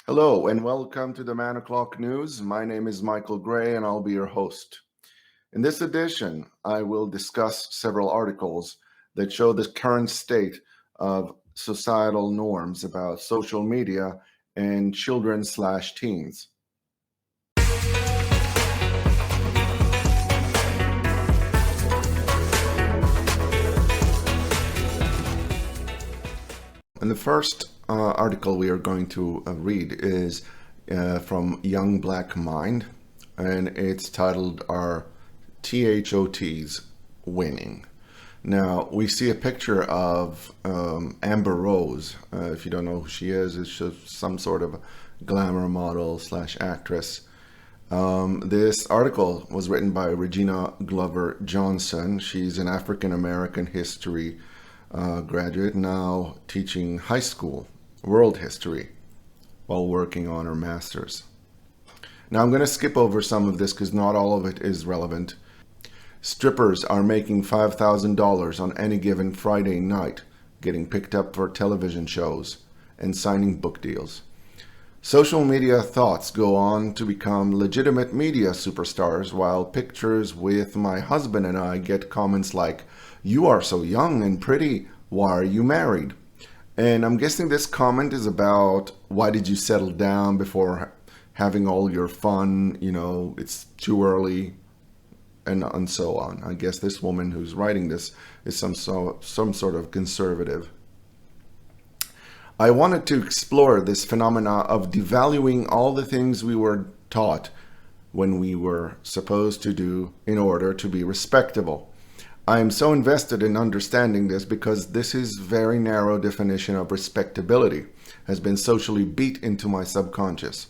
Hello and welcome to the Man O'Clock News. My name is Michael Gray and I'll be your host. In this edition, I will discuss several articles that show the current state of societal norms about social media and children/teens. And the first article we are going to read is from Young Black Mind, and it's titled "Are THOTs Winning?" Now, we see a picture of Amber Rose. If you don't know who she is, it's just some sort of glamour model slash actress. This article was written by Regina Glover Johnson. She's an African American history graduate, now teaching high school world history while working on her master's. Now I'm going to skip over some of this because not all of it is relevant. Strippers are making $5,000 on any given Friday night, getting picked up for television shows and signing book deals. Social media thoughts go on to become legitimate media superstars, while pictures with my husband and I get comments like, "You are so young and pretty, why are you married?" And I'm guessing this comment is about, why did you settle down before having all your fun? It's too early, and so on. I guess this woman who's writing this is some sort of conservative. I wanted to explore this phenomena of devaluing all the things we were taught when we were supposed to do in order to be respectable. I am so invested in understanding this because this is very narrow definition of respectability has been socially beat into my subconscious.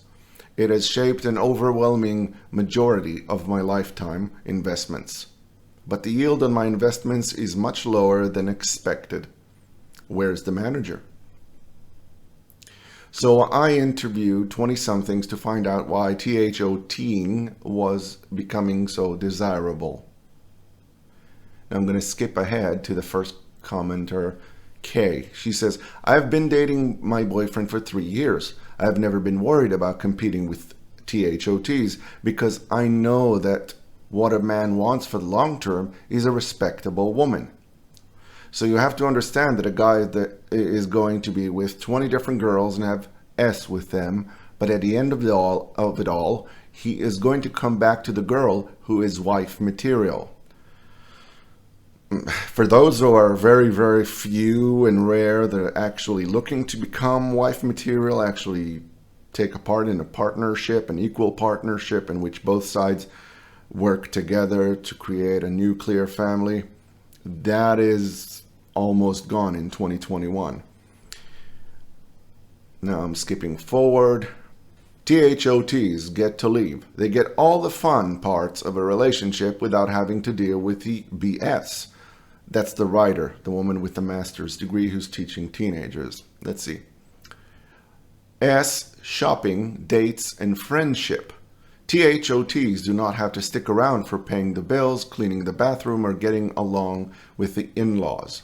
It has shaped an overwhelming majority of my lifetime investments. But the yield on my investments is much lower than expected. Where's the manager? So I interviewed 20-somethings to find out why THOTing was becoming so desirable. Now I'm going to skip ahead to the first commenter, Kay. She says, "I've been dating my boyfriend for 3 years. I've never been worried about competing with THOTs because I know that what a man wants for the long term is a respectable woman." So you have to understand that a guy that is going to be with 20 different girls and have S with them, but at the end of it all, he is going to come back to the girl who is wife material. For those who are very, very few and rare that are actually looking to become wife material, actually take a part in a partnership, an equal partnership in which both sides work together to create a nuclear family, that is almost gone in 2021. Now I'm skipping forward. THOTs get to leave. They get all the fun parts of a relationship without having to deal with the BS. That's the writer, the woman with the master's degree who's teaching teenagers. Let's see. S, shopping, dates, and friendship. THOTs do not have to stick around for paying the bills, cleaning the bathroom, or getting along with the in-laws.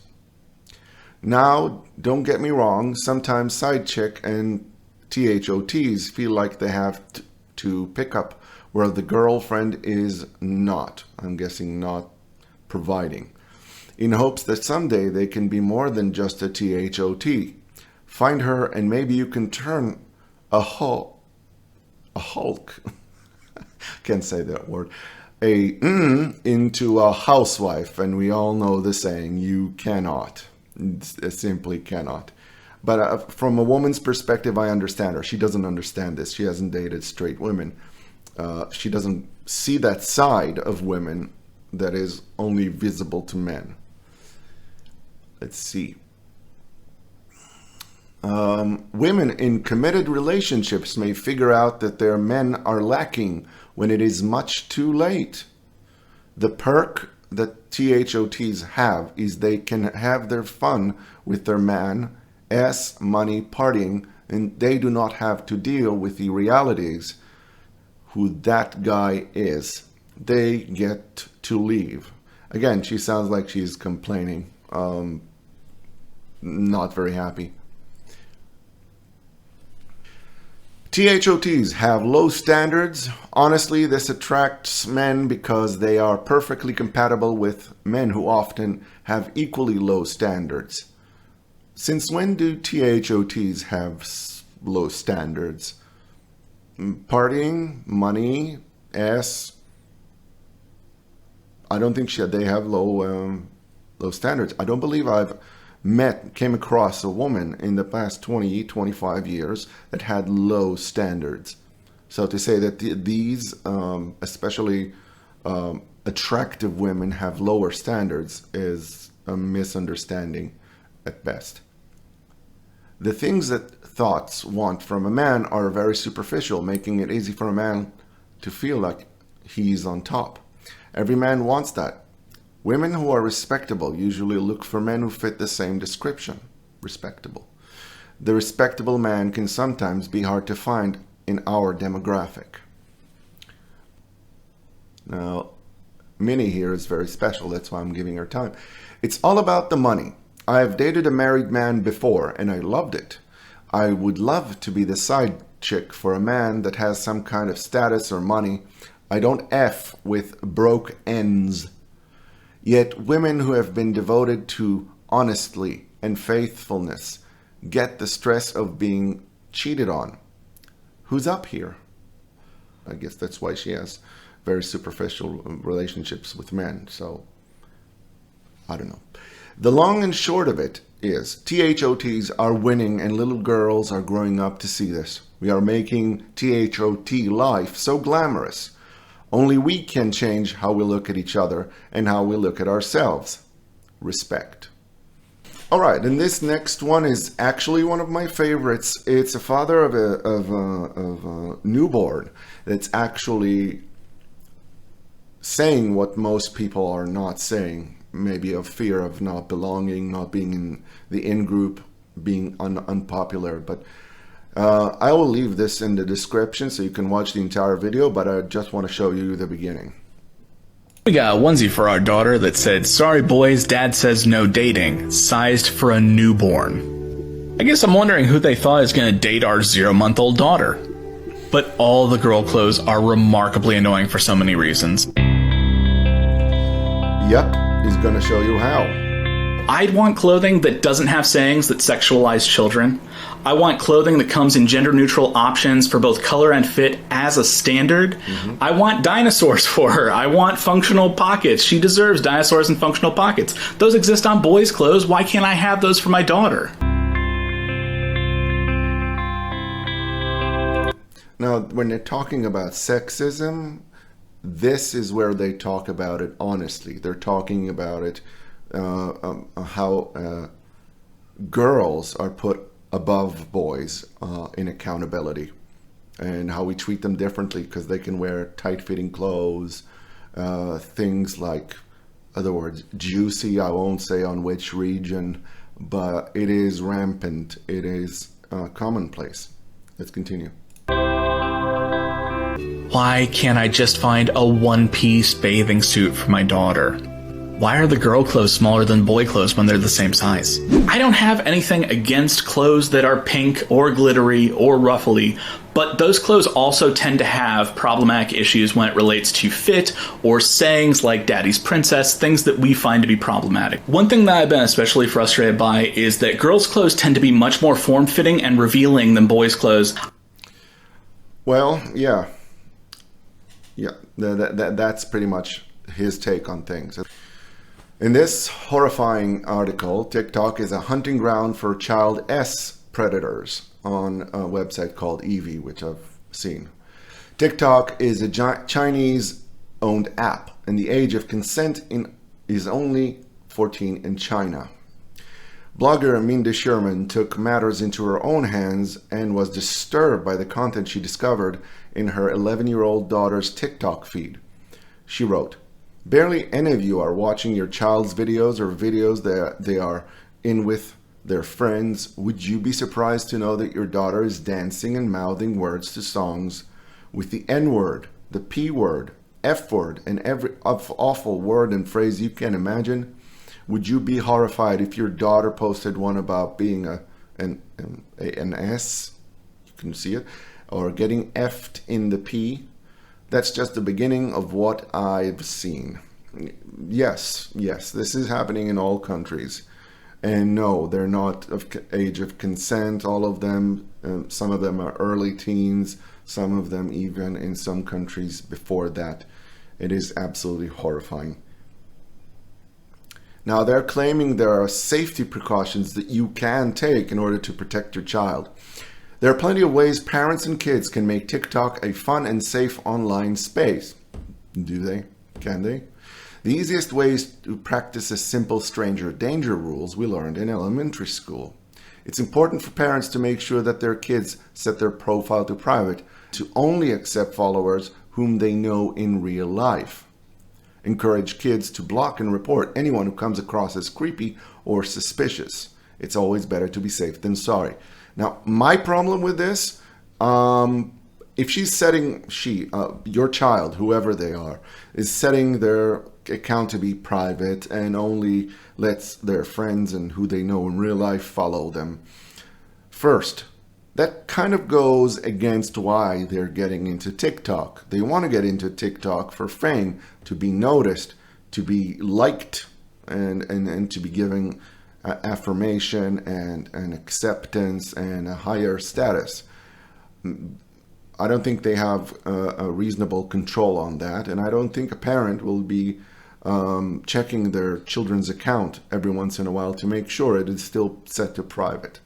Now, don't get me wrong, sometimes side chick and THOTs feel like they have to pick up where the girlfriend is not, I'm guessing not providing, in hopes that someday they can be more than just a THOT. Find her and maybe you can turn a Hulk, can't say that word, into a housewife, and we all know the saying, you cannot. It simply cannot. But from a woman's perspective, I understand her. She doesn't understand this. She hasn't dated straight women. She doesn't see that side of women that is only visible to men. Let's see. Women in committed relationships may figure out that their men are lacking when it is much too late. The perk that THOTs have is they can have their fun with their man, S, money, partying, and they do not have to deal with the realities who that guy is. They get to leave. Again, she sounds like she's complaining. Not very happy. THOTs have low standards. Honestly, this attracts men because they are perfectly compatible with men who often have equally low standards. Since when do THOTs have low standards? Partying, money, ass. I don't think they have low standards. I don't believe I've came across a woman in the past 20, 25 years that had low standards. So to say that these, especially attractive women, have lower standards is a misunderstanding at best. The things that THOTs want from a man are very superficial, making it easy for a man to feel like he's on top. Every man wants that. Women who are respectable usually look for men who fit the same description. Respectable. The respectable man can sometimes be hard to find in our demographic. Now, Minnie here is very special. That's why I'm giving her time. It's all about the money. I have dated a married man before and I loved it. I would love to be the side chick for a man that has some kind of status or money. I don't F with broke ends. Yet women who have been devoted to honesty and faithfulness get the stress of being cheated on. Who's up here? I guess that's why she has very superficial relationships with men. So, I don't know. The long and short of it is THOTs are winning and little girls are growing up to see this. We are making THOT life so glamorous. Only we can change how we look at each other and how we look at ourselves. Respect. All right, and this next one is actually one of my favorites. It's a father of a newborn that's actually saying what most people are not saying. Maybe of fear of not belonging, not being in the in-group, being unpopular. But I will leave this in the description so you can watch the entire video, but I just want to show you the beginning. We got a onesie for our daughter that said, "Sorry boys, dad says no dating," sized for a newborn. I guess I'm wondering who they thought is going to date our 0-month-old daughter. But all the girl clothes are remarkably annoying for so many reasons. Yep, he's going to show you how. I'd want clothing that doesn't have sayings that sexualize children. I want clothing that comes in gender-neutral options for both color and fit as a standard. I want dinosaurs for her. I want functional pockets. She deserves dinosaurs and functional pockets. Those exist on boys' clothes. Why can't I have those for my daughter? Now, when they're talking about sexism, this is where they talk about it honestly. They're talking about it how girls are put above boys in accountability, and how we treat them differently because they can wear tight-fitting clothes, things like, other words, juicy. I won't say on which region, but it is rampant. It is commonplace. Let's continue. Why can't I just find a one-piece bathing suit for my daughter? Why are the girl clothes smaller than boy clothes when they're the same size? I don't have anything against clothes that are pink or glittery or ruffly, but those clothes also tend to have problematic issues when it relates to fit or sayings like daddy's princess, things that we find to be problematic. One thing that I've been especially frustrated by is that girls' clothes tend to be much more form-fitting and revealing than boys' clothes. Well, yeah, that's pretty much his take on things. In this horrifying article, TikTok is a hunting ground for child S predators on a website called Evie, which I've seen. TikTok is a Chinese-owned app, and the age of consent is only 14 in China. Blogger Minda Sherman took matters into her own hands and was disturbed by the content she discovered in her 11-year-old daughter's TikTok feed. She wrote, "Barely any of you are watching your child's videos or videos that they are in with their friends. Would you be surprised to know that your daughter is dancing and mouthing words to songs with the N-word, the P-word, F-word, and every awful word and phrase you can imagine? Would you be horrified if your daughter posted one about being an S?" You can see it. or getting effed in the P. That's just the beginning of what I've seen. Yes, this is happening in all countries. And no, they're not of age of consent, all of them. Some of them are early teens, some of them even in some countries before that. It is absolutely horrifying. Now, they're claiming there are safety precautions that you can take in order to protect your child. There are plenty of ways parents and kids can make TikTok a fun and safe online space. Do they? Can they? The easiest way is to practice a simple stranger danger rules we learned in elementary school. It's important for parents to make sure that their kids set their profile to private, to only accept followers whom they know in real life. Encourage kids to block and report anyone who comes across as creepy or suspicious. It's always better to be safe than sorry. Now, my problem with this, if she's setting, your child, whoever they are, is setting their account to be private and only lets their friends and who they know in real life follow them. First, that kind of goes against why they're getting into TikTok. They want to get into TikTok for fame, to be noticed, to be liked, and to be given affirmation and acceptance and a higher status. I don't think they have a reasonable control on that, and I don't think a parent will be checking their children's account every once in a while to make sure it is still set to private.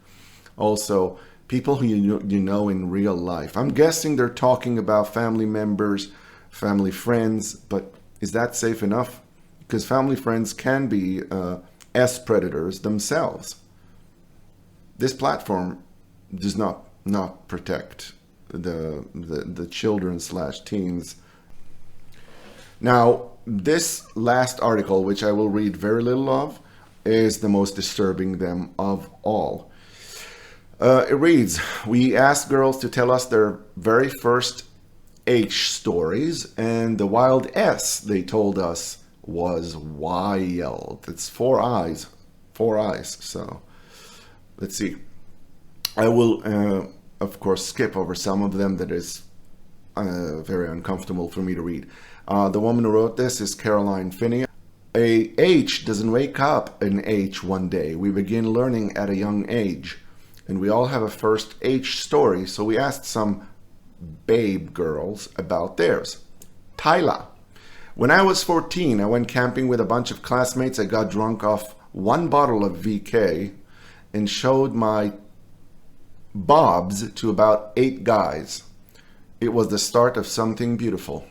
Also, people who you know in real life. I'm guessing they're talking about family members, family friends, but is that safe enough? Because family friends can be predators themselves. This platform does not protect the children / teens. Now, this last article, which I will read very little of, is the most disturbing them of all. It reads, we asked girls to tell us their very first H stories, and the wild S they told us was wild. It's 4 eyes. So let's see. I will, of course, skip over some of them that is very uncomfortable for me to read. The woman who wrote this is Caroline Finney. A H doesn't wake up an H one day. We begin learning at a young age. And we all have a first H story, so we asked some babe girls about theirs. Tyla. When I was 14, I went camping with a bunch of classmates. I got drunk off 1 bottle of VK and showed my bobs to about 8 guys. It was the start of something beautiful.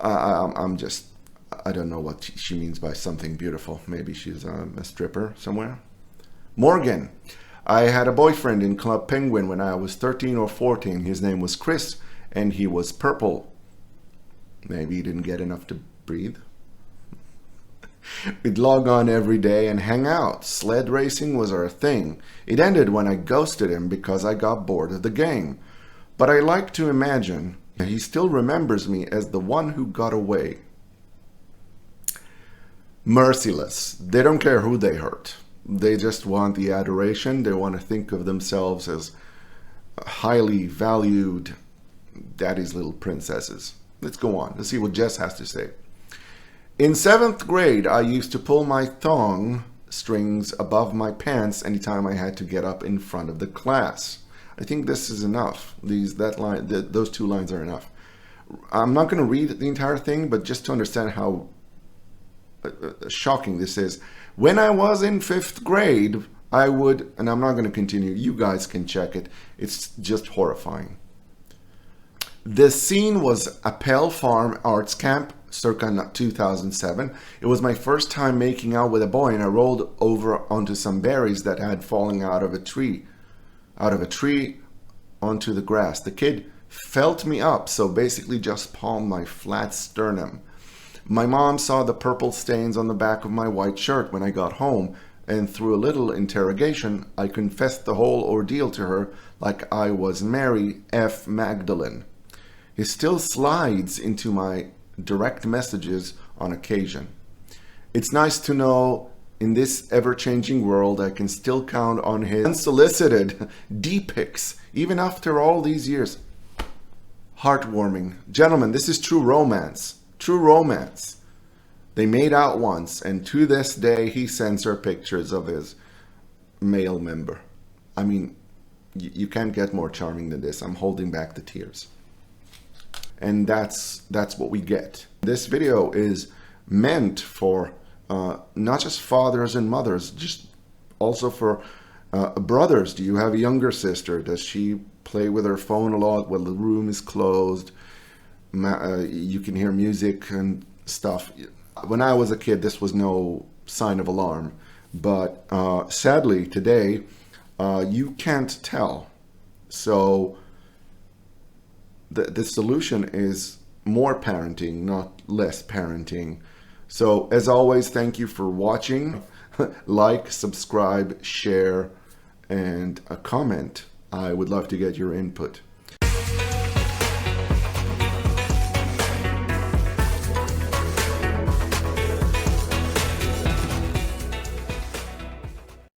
I don't know what she means by something beautiful. Maybe she's a stripper somewhere. Morgan. I had a boyfriend in Club Penguin when I was 13 or 14. His name was Chris, and he was purple. Maybe he didn't get enough to breathe. We'd log on every day and hang out. Sled racing was our thing. It ended when I ghosted him because I got bored of the game. But I like to imagine he still remembers me as the one who got away. Merciless. They don't care who they hurt. They just want the adoration. They want to think of themselves as highly valued daddy's little princesses. Let's go on. Let's see what Jess has to say. In 7th grade, I used to pull my thong strings above my pants anytime I had to get up in front of the class. I think this is enough. Those 2 lines are enough. I'm not going to read the entire thing, but just to understand how shocking this is. When I was in 5th grade, I would, and I'm not going to continue, you guys can check it. It's just horrifying. The scene was Appel Farm Arts Camp, circa 2007. It was my first time making out with a boy, and I rolled over onto some berries that had fallen out of a tree onto the grass. The kid felt me up, so basically just palmed my flat sternum. My mom saw the purple stains on the back of my white shirt when I got home, and through a little interrogation, I confessed the whole ordeal to her like I was Mary F. Magdalene. He still slides into my direct messages on occasion. It's nice to know in this ever-changing world, I can still count on his unsolicited D-pics, even after all these years. Heartwarming. Gentlemen, this is true romance. True romance. They made out once, and to this day, he sends her pictures of his male member. I mean, you can't get more charming than this. I'm holding back the tears. And that's what we get. This video is meant for not just fathers and mothers, just also for brothers. Do you have a younger sister? Does she play with her phone a lot while the room is closed? You can hear music and stuff. When I was a kid, this was no sign of alarm. But sadly, today, you can't tell. So the solution is more parenting, not less parenting. So as always, thank you for watching. Like, subscribe, share, and a comment. I would love to get your input.